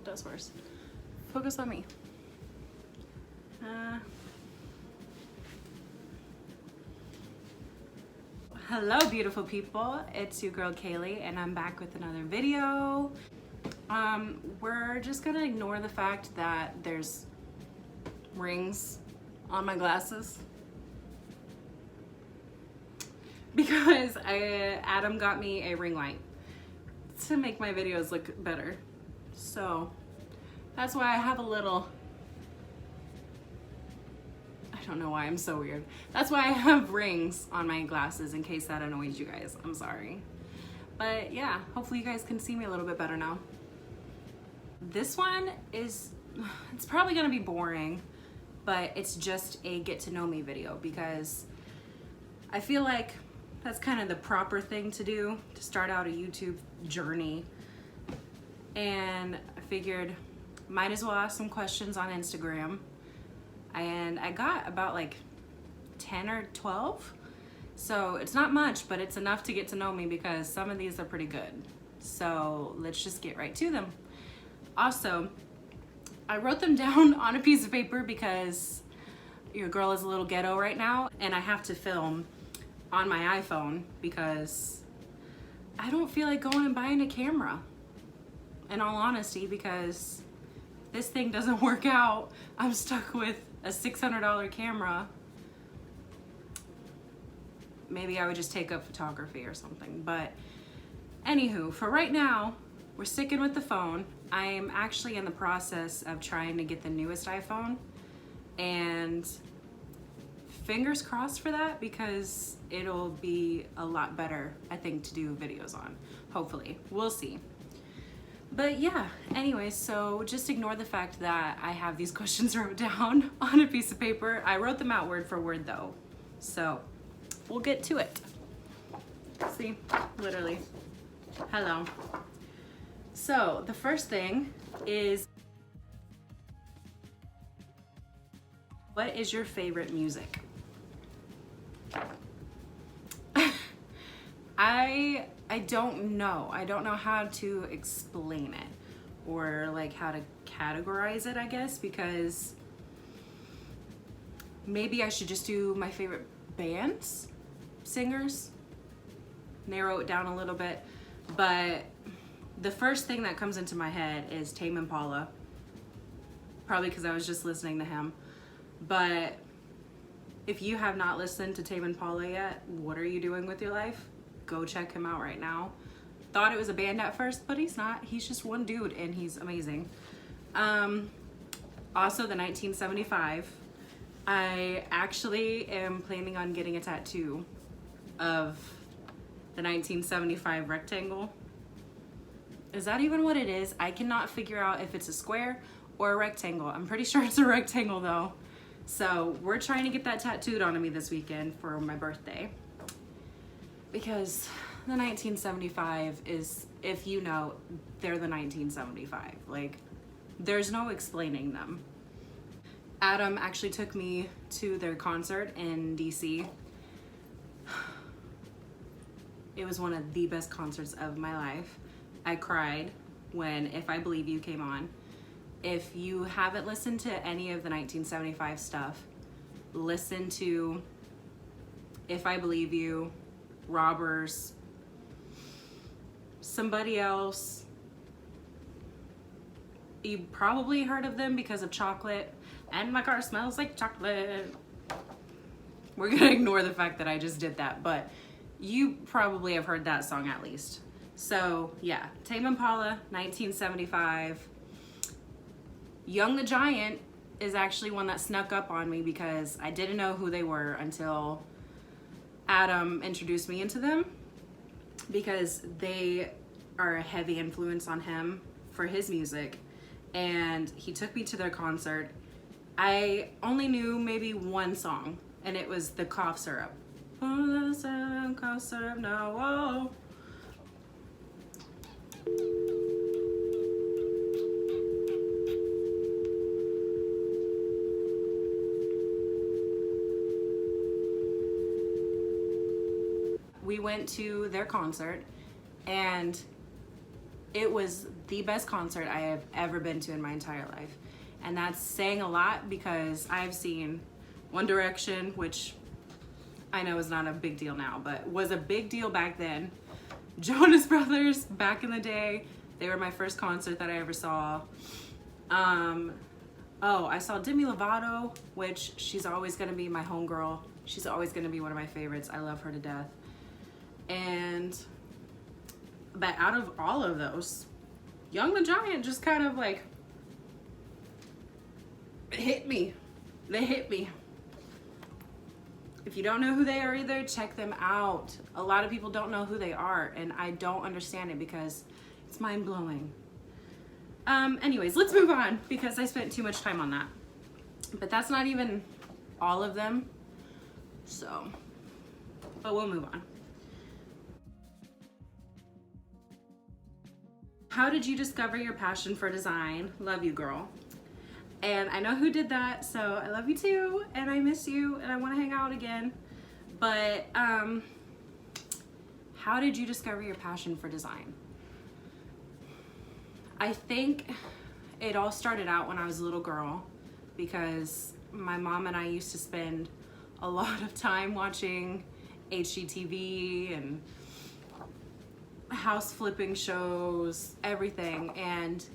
does worse. Focus on me. Hello, beautiful people. It's your girl Kaylee, and I'm back with another video. We're just gonna ignore the fact that there's rings on my glasses because Adam got me a ring light to make my videos look better. So that's why I have a little, I don't know why I'm so weird. That's why I have rings on my glasses, in case that annoys you guys. I'm sorry. But yeah, hopefully you guys can see me a little bit better now. This one is, it's probably gonna be boring, but it's just a get to know me video because I feel like that's kind of the proper thing to do to start out a YouTube journey. And I figured might as well ask some questions on Instagram. And I got about like 10 or 12. So it's not much, but it's enough to get to know me because some of these are pretty good. So let's just get right to them. Also, I wrote them down on a piece of paper because your girl is a little ghetto right now and I have to film on my iPhone because I don't feel like going and buying a camera, in all honesty, because this thing doesn't work out. I'm stuck with a $600 camera. Maybe I would just take up photography or something, but anywho, for right now, we're sticking with the phone. I'm actually in the process of trying to get the newest iPhone, and fingers crossed for that because it'll be a lot better, I think, to do videos on. Hopefully, we'll see. But yeah, anyway, so just ignore the fact that I have these questions wrote down on a piece of paper. I wrote them out word for word though, so we'll get to it. See, literally. Hello. So the first thing is, what is your favorite music? I don't know. I don't know how to explain it or like how to categorize it, I guess, because maybe I should just do my favorite bands, singers, narrow it down a little bit. But the first thing that comes into my head is Tame Impala, probably because I was just listening to him. But if you have not listened to Tame Impala yet, what are you doing with your life? Go check him out right now. Thought it was a band at first, but he's not. He's just one dude and he's amazing. Also the 1975. I actually am planning on getting a tattoo of the 1975 rectangle. Is that even what it is? I cannot figure out if it's a square or a rectangle. I'm pretty sure it's a rectangle though. So we're trying to get that tattooed onto me this weekend for my birthday. Because the 1975 is, if you know, they're the 1975. Like, there's no explaining them. Adam actually took me to their concert in DC. It was one of the best concerts of my life. I cried when If I Believe You came on. If you haven't listened to any of the 1975 stuff, listen to If I Believe You, Robbers, Somebody Else. You probably heard of them because of Chocolate, and My Car Smells Like Chocolate. We're gonna ignore the fact that I just did that, but you probably have heard that song at least. So yeah, Tame Impala, 1975. Young the Giant is actually one that snuck up on me because I didn't know who they were until Adam introduced me into them, because they are a heavy influence on him for his music, and he took me to their concert. I only knew maybe one song, and it was the cough syrup. Oh, the cough syrup now. We went to their concert, and It was the best concert I have ever been to in my entire life. And that's saying a lot because I've seen One Direction, which I know is not a big deal now, but was a big deal back then. Jonas Brothers, back in the day, they were my first concert that I ever saw. Oh, I saw Demi Lovato, which she's always gonna be my homegirl. She's always gonna be one of my favorites. I love her to death. But out of all of those, Young the Giant just kind of like hit me. They hit me. If you don't know who they are either, check them out. A lot of people don't know who they are, and I don't understand it because it's mind-blowing. Anyways, let's move on because I spent too much time on that. But that's not even all of them. So, but we'll move on. How did you discover your passion for design? Love you, girl. And I know who did that, so I love you too, and I miss you, and I want to hang out again. But how did you discover your passion for design? I think it all started out when I was a little girl because my mom and I used to spend a lot of time watching HGTV and house flipping shows, everything. And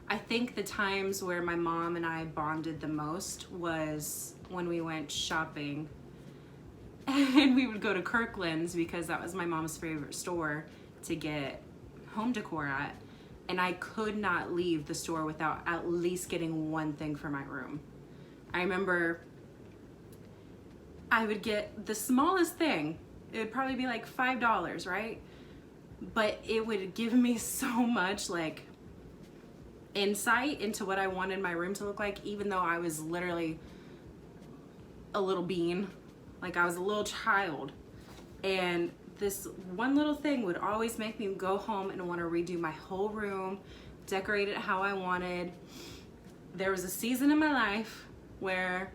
I think the times where my mom and I bonded the most was when we went shopping and we would go to Kirkland's because that was my mom's favorite store to get home decor at. And I could not leave the store without at least getting one thing for my room. I remember I would get the smallest thing. It would probably be like $5, right? But it would give me so much like insight into what I wanted my room to look like, even though I was literally a little bean. Like I was a little child. And this one little thing would always make me go home and want to redo my whole room, decorate it how I wanted. There was a season in my life where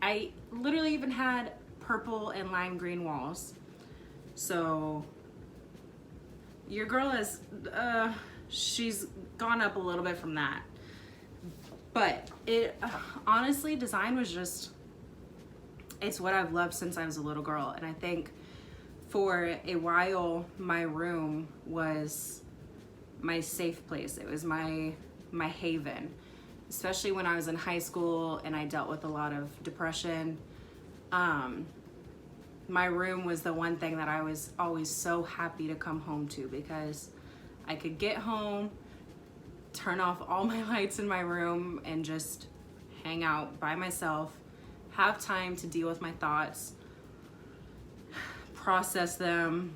I literally even had purple and lime green walls. So your girl is, she's gone up a little bit from that. But it, honestly, design was just, it's what I've loved since I was a little girl. And I think for a while, my room was my safe place. It was my haven, especially when I was in high school and I dealt with a lot of depression. My room was the one thing that I was always so happy to come home to because I could get home, turn off all my lights in my room and just hang out by myself, have time to deal with my thoughts, process them,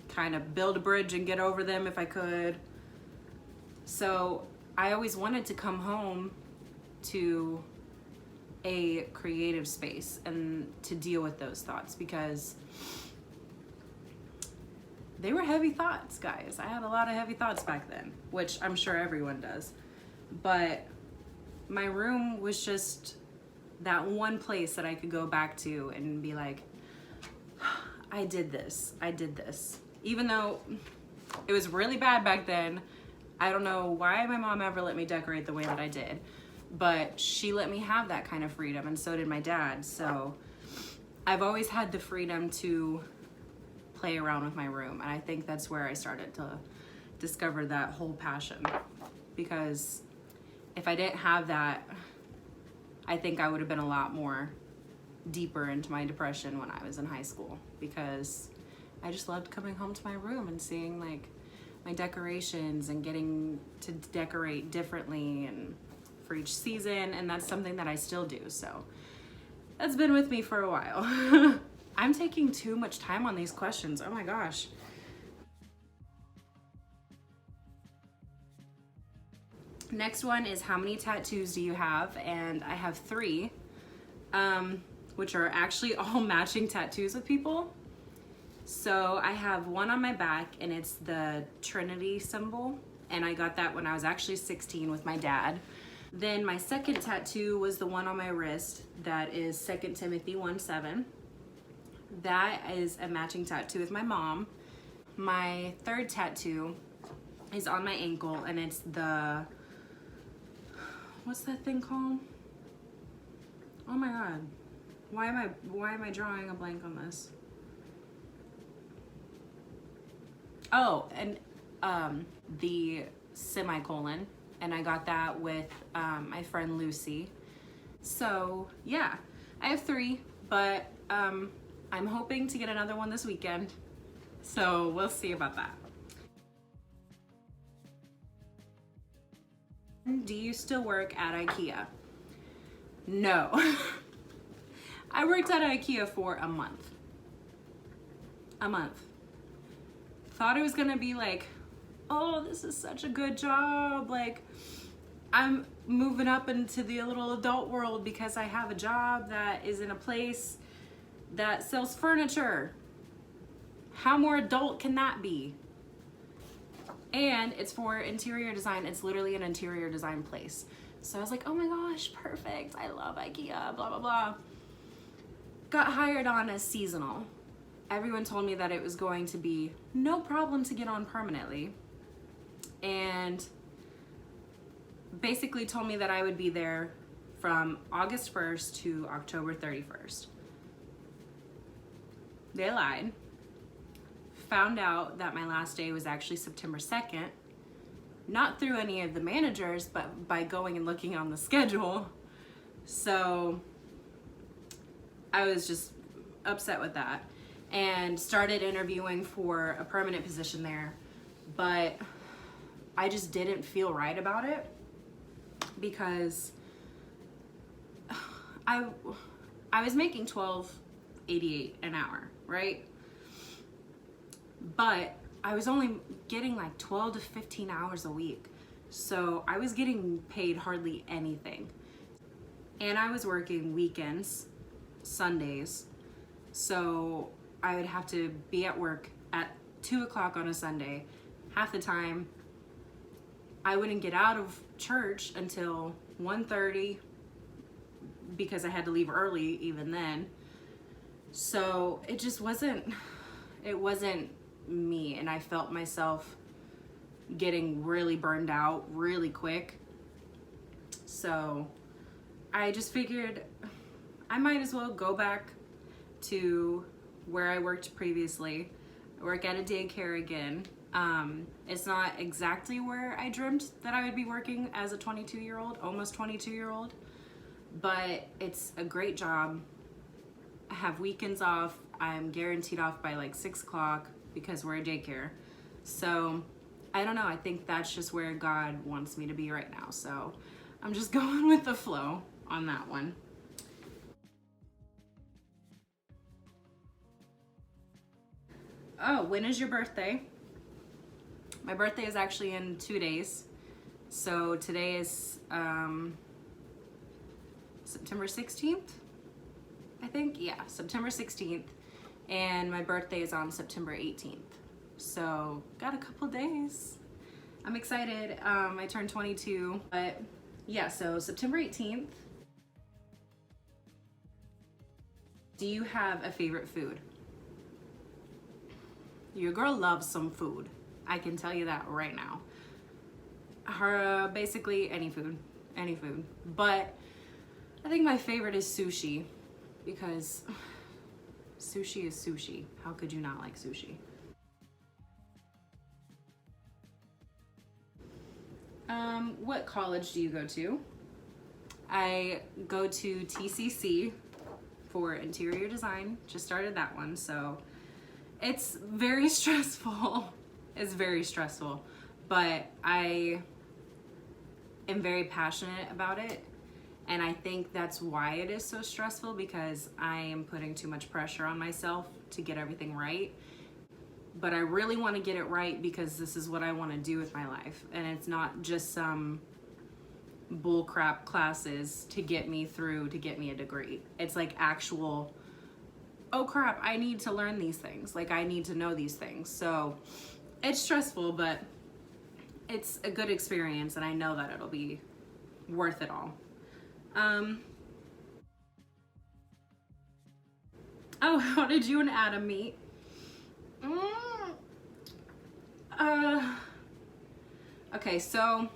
kind of build a bridge and get over them if I could. So I always wanted to come home to a creative space and to deal with those thoughts because they were heavy thoughts, guys. I had a lot of heavy thoughts back then, which I'm sure everyone does. But my room was just that one place that I could go back to and be like, I did this. Even though it was really bad back then, I don't know why my mom ever let me decorate the way that I did, but she let me have that kind of freedom, and so did my dad. So I've always had the freedom to play around with my room, and I think that's where I started to discover that whole passion. Because if I didn't have that, I think I would have been a lot more deeper into my depression when I was in high school, because I just loved coming home to my room and seeing like my decorations and getting to decorate differently and for each season, and that's something that I still do. So that's been with me for a while. I'm taking too much time on these questions. Oh my gosh. Next one is, how many tattoos do you have? And I have 3, which are actually all matching tattoos with people. So I have one on my back, and it's the Trinity symbol, and I got that when I was actually 16 with my dad. Then my second tattoo was the one on my wrist that is 2 Timothy 1:7. That is a matching tattoo with my mom. My third tattoo is on my ankle, and it's the, what's that thing called? Oh my God. Why am I drawing a blank on this? Oh, and the semicolon, and I got that with my friend Lucy. So yeah, I have 3, but I'm hoping to get another one this weekend. So we'll see about that. Do you still work at IKEA? No. I worked at IKEA for a month. Thought it was gonna be like, oh, this is such a good job. Like, I'm moving up into the little adult world because I have a job that is in a place that sells furniture. How more adult can that be? And it's for interior design. It's literally an interior design place. So I was like, oh my gosh, perfect. I love IKEA, blah, blah, blah. Got hired on as seasonal. Everyone told me that it was going to be no problem to get on permanently. And basically told me that I would be there from August 1st to October 31st. They lied. Found out that my last day was actually September 2nd, not through any of the managers, but by going and looking on the schedule. So I was just upset with that and started interviewing for a permanent position there, but I just didn't feel right about it because I was making $12.88 an hour, right? But I was only getting like 12 to 15 hours a week. So I was getting paid hardly anything. And I was working weekends, Sundays. So I would have to be at work at 2 o'clock on a Sunday. Half the time, I wouldn't get out of church until 1:30 because I had to leave early even then. So it just wasn't me, and I felt myself getting really burned out really quick. So I just figured I might as well go back to where I worked previously, work at a daycare again. It's not exactly where I dreamt that I would be working as a 22-year-old, almost 22-year-old, but it's a great job. I have weekends off. I'm guaranteed off by like 6 o'clock because we're a daycare. So I don't know, I think that's just where God wants me to be right now. So I'm just going with the flow on that one. Oh, when is your birthday? My birthday is actually in 2 days. So today is September 16th, I think. Yeah, September 16th. And my birthday is on September 18th. So got a couple days. I'm excited. I turned 22, but yeah, so September 18th. Do you have a favorite food? Your girl loves some food. I can tell you that right now. Her, basically any food. But I think my favorite is sushi because sushi is sushi. How could you not like sushi? What college do you go to? I go to TCC for interior design. Just started that one, so it's very stressful. It's very stressful, but I am very passionate about it. And I think that's why it is so stressful, because I am putting too much pressure on myself to get everything right. But I really want to get it right because this is what I want to do with my life. And it's not just some bullcrap classes to get me through, to get me a degree. It's like actual, oh crap, I need to learn these things. Like I need to know these things. So it's stressful, but it's a good experience, and I know that it'll be worth it all. Oh, how did you and Adam meet? Okay, so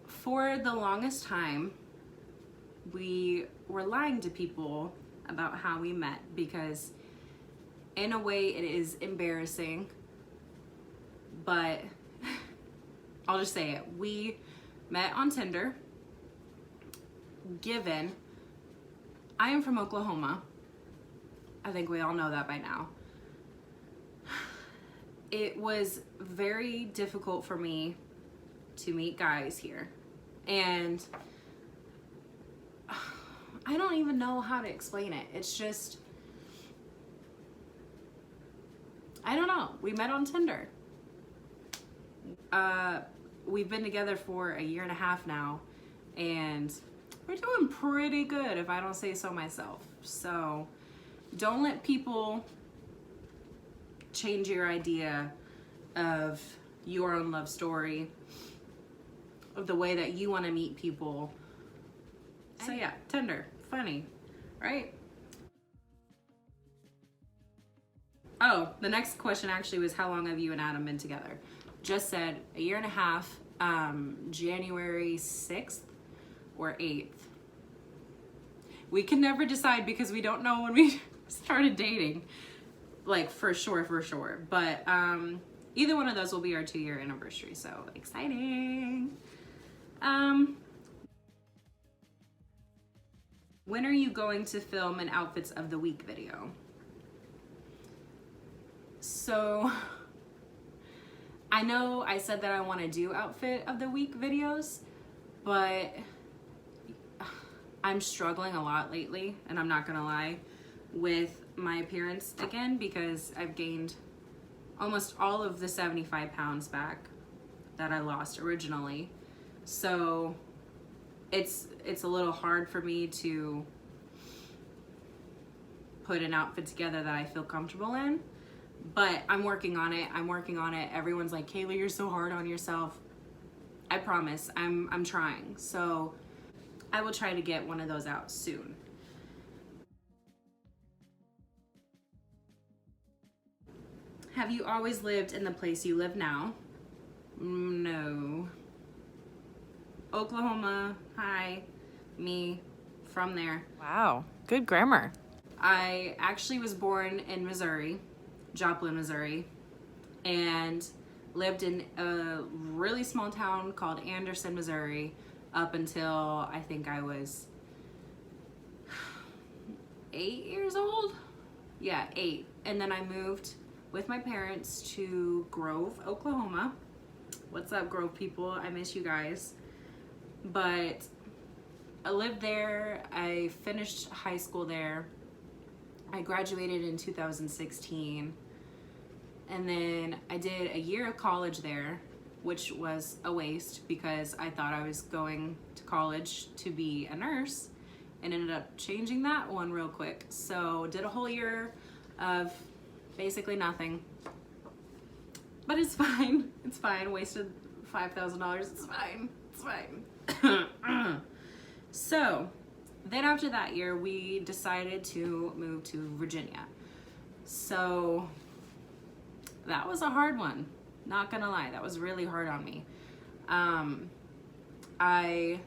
for the longest time, we were lying to people about how we met because in a way it is embarrassing, but I'll just say it. We met on Tinder. Given I am from Oklahoma, I think we all know that by now. It was very difficult for me to meet guys here. And I don't even know how to explain it. It's just, I don't know. We met on Tinder. We've been together for 1.5 years now, and we're doing pretty good if I don't say so myself. So don't let people change your idea of your own love story, of the way that you want to meet people. So yeah, Tinder, funny, right? Oh, the next question actually was, how long have you and Adam been together? Just said 1.5 years, January 6th or 8th. We can never decide because we don't know when we started dating, like for sure. But either one of those will be our 2-year anniversary, so exciting. When are you going to film an outfits of the week video? So I know I said that I want to do outfit of the week videos, but I'm struggling a lot lately, and I'm not gonna lie, with my appearance again because I've gained almost all of the 75 pounds back that I lost originally. So it's a little hard for me to put an outfit together that I feel comfortable in, but I'm working on it. Everyone's like, Kayla, you're so hard on yourself. I promise, I'm trying. So I will try to get one of those out soon. Have you always lived in the place you live now? No. Oklahoma, hi, me, from there. Wow, good grammar. I actually was born in Missouri, Joplin, Missouri, and lived in a really small town called Anderson, Missouri, up until I think I was 8 years old. Yeah, 8. And then I moved with my parents to Grove, Oklahoma. What's up, Grove people? I miss you guys. But I lived there. I finished high school there. I graduated in 2016. And then I did 1 year of college there, which was a waste because I thought I was going to college to be a nurse and ended up changing that one real quick. So did a whole year of basically nothing, but it's fine. It's fine. Wasted $5,000. It's fine. It's fine. So then after that year, we decided to move to Virginia. So that was a hard one. Not gonna lie, that was really hard on me. I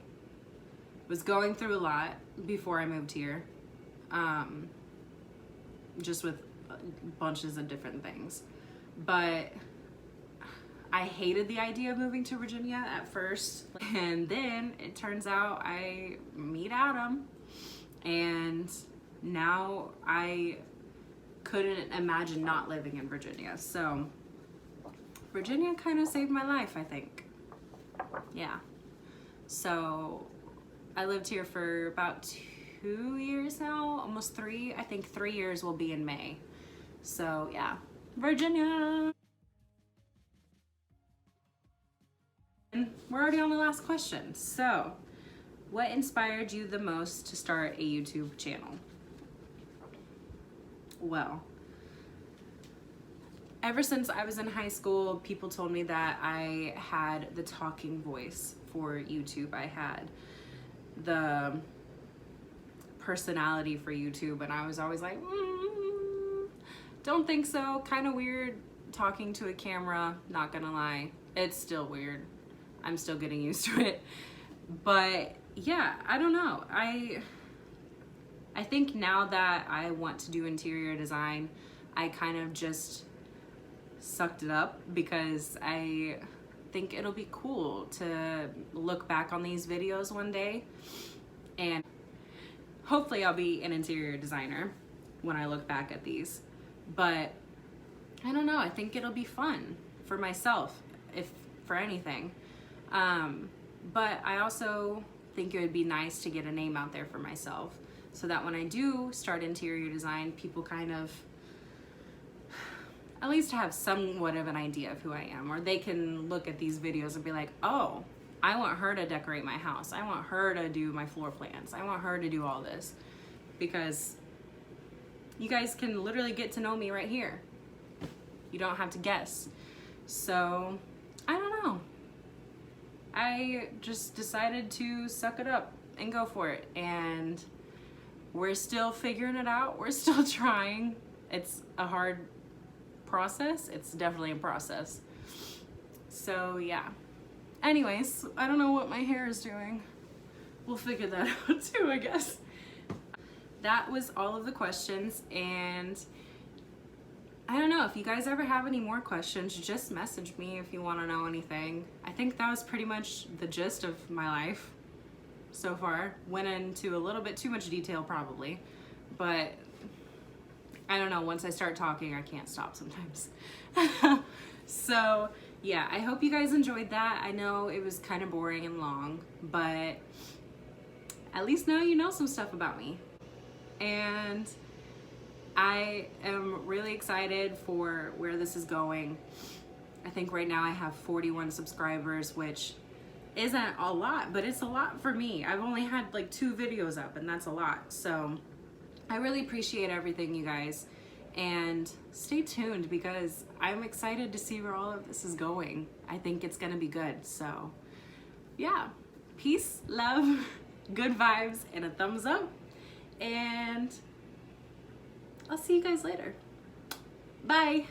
was going through a lot before I moved here, just with bunches of different things. But I hated the idea of moving to Virginia at first, and then it turns out I meet Adam, and now I couldn't imagine not living in Virginia. So Virginia kind of saved my life, I think. Yeah. So I lived here for about 2 years now, almost 3. I think 3 years will be in May. So yeah, Virginia. And we're already on the last question. So what inspired you the most to start a YouTube channel? Well, ever since I was in high school, people told me that I had the talking voice for YouTube. I had the personality for YouTube, and I was always like, don't think so. Kind of weird talking to a camera, not gonna lie. It's still weird. I'm still getting used to it. But yeah, I don't know. I think now that I want to do interior design, I kind of just sucked it up because I think it'll be cool to look back on these videos one day, and hopefully I'll be an interior designer when I look back at these. But I don't know, I think it'll be fun for myself, if for anything. But I also think it would be nice to get a name out there for myself, so that when I do start interior design, people kind of at least have somewhat of an idea of who I am, or they can look at these videos and be like, oh, I want her to decorate my house. I want her to do my floor plans. I want her to do all this, because you guys can literally get to know me right here. You don't have to guess. So, I don't know. I just decided to suck it up and go for it. And we're still figuring it out. We're still trying. It's a hard process. It's definitely a process. So, yeah. Anyways, I don't know what my hair is doing. We'll figure that out too, I guess. That was all of the questions, and I don't know, if you guys ever have any more questions, just message me if you want to know anything. I think that was pretty much the gist of my life so far. Went into a little bit too much detail probably, but I don't know, once I start talking, I can't stop sometimes. So yeah, I hope you guys enjoyed that. I know it was kind of boring and long, but at least now you know some stuff about me. And I am really excited for where this is going. I think right now I have 41 subscribers, which isn't a lot, but it's a lot for me. I've only had like 2 videos up, and that's a lot. So I really appreciate everything, you guys. And stay tuned, because I'm excited to see where all of this is going. I think it's gonna be good. So yeah, peace, love, good vibes, and a thumbs up. And I'll see you guys later. Bye.